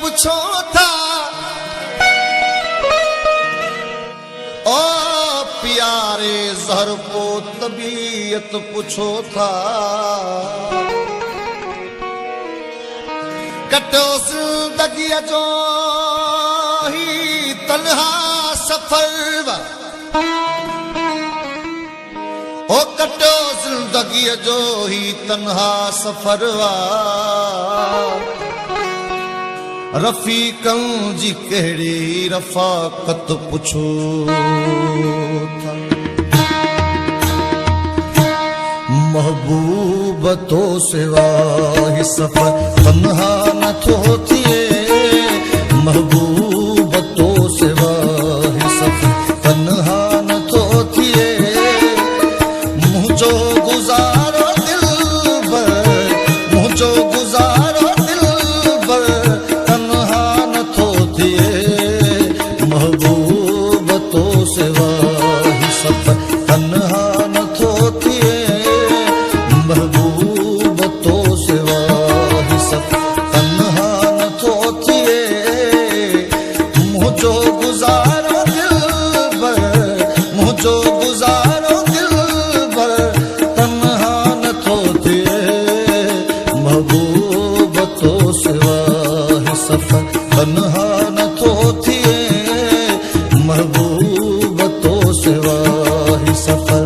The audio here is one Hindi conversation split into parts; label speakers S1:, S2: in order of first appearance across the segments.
S1: पुछो था ओ प्यारे ज़हर को तबीयत पुछो था कटो ज़िंदगी जो ही तन्हा सफर ओ कटो ज़िंदगी जो ही तन्हा सफर रफ़ीक़न जी कहिड़ी रफ़ाक़त पुछो था महबूब तो सिवा ही सफ़र तन्हा न थो थिए महबूब तो सिवा ही सफ़र तन्हा न थो थिए मुझो गुज़ारो दिल भर मुझो गुज़ारो दिल भर तन्हा न थो थिए महबूब तो सिवा ही सफ़र तन्हा न थो थिए महबूब तो सिवा ही सफ़र तन्हा न थो थिए मुझो गुज़ारो दिल भर मुझो गुज़ारो दिल भर तन्हा न थो थिए महबूब तो सिवा ही सफ़र तन्हा न थो थिए महबूब तो सिवा ही सफ़र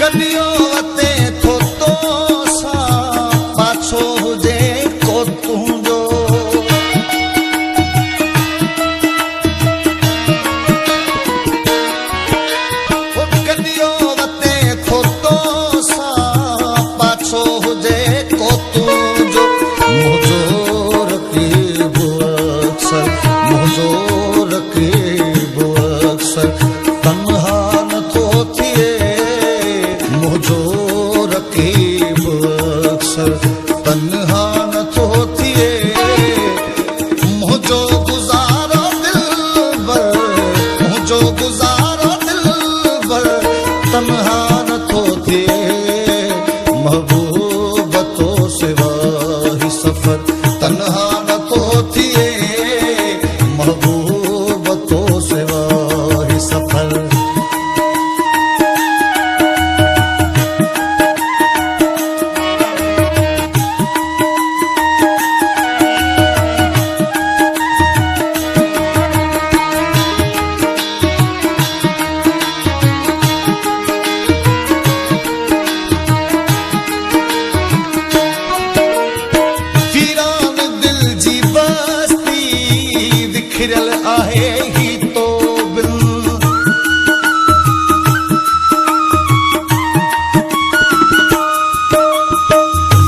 S1: गडियो वते थो तो सा पाछो हुजे को तुंहिंजो गडियो वते थो तो सा पाछो हुजे को तुंहिंजो मुंहिंजो रक़ीब अक्सर मुंहिंजो रक़ीब अक्सर तन्हा न थो थिए मुझो रक़ीब अक्सर तन्हा न थो थिए मुझो गुज़ारो दिल भर मुझो गुज़ारो दिल भर तन्हा न थो थिए महबूब तो सिवा ही सफ़र तन्हा न थो थिए महबूब तो सिवा ही सफ़र वीरान दिल जी बस्ती विखिरल आहे ही तो बिन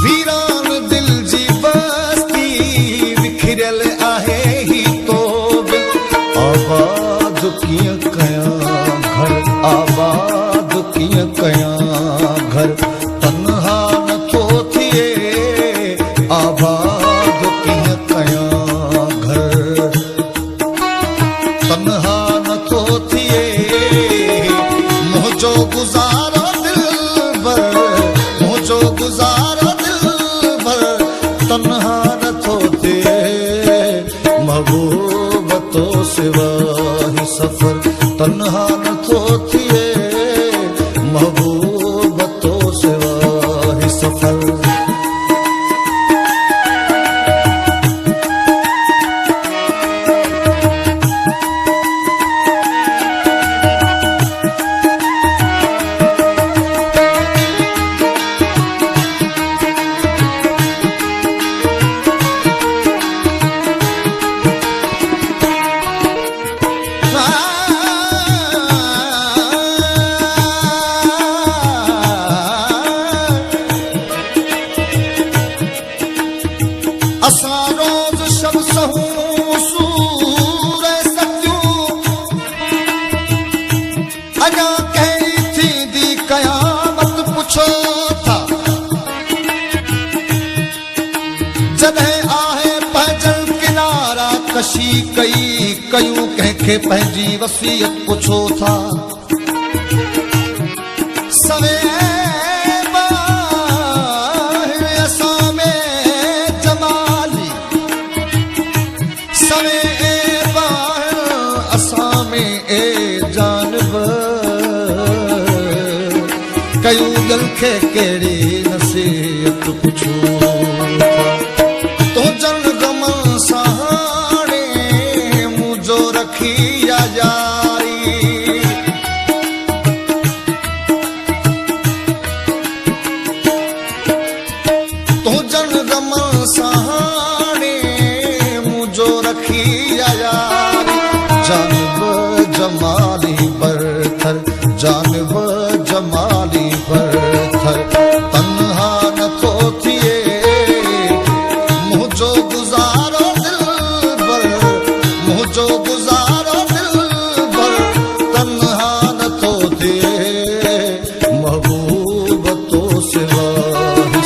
S1: वीरान दिल जी बस्ती विखिरल आहे ही तो बिन आबाद कीअं कयां घर आबाद कीअं कयां घर तन्हा न थो थिए आबाद कीअं कयां घर तन्हा न थो थिए मुंहिंजो गुज़ारो दिल भर मुंहिंजो गुज़ारो दिल भर तन्हा न थो थिए महबूब तो सिवा ही सफ़र तन्हा न थो थिए महबूब तो सिवा ही सफ़र नशी कई कयूं कंहिंखे पंहिंजी वसीयत पुछो था सवे असां में जमाली सवे असां में ए जानब कयूं दिल खे कहिड़ी नसीहत पुछो तो जन गमन सहाणे मुंहिंजो रखी यारी तो जन गमन सहाणे मुंहिंजो रखी यारी जानब जमाली बरथर जानब जमाली बरथर तन्हा नथो थिए मुंहिंजो गुज़ारो दिलबर मुंहिंजो गुज़ारो दिलबर तन्हा नथो थिए महबूब तो सिवा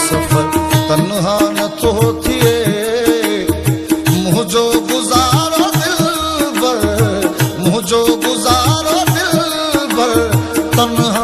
S1: सफ़र तन्हा नथो थिए मुंहिंजो गुज़ारो दिलबर मुंहिंजो गुज़ारो दिलबर तन्हा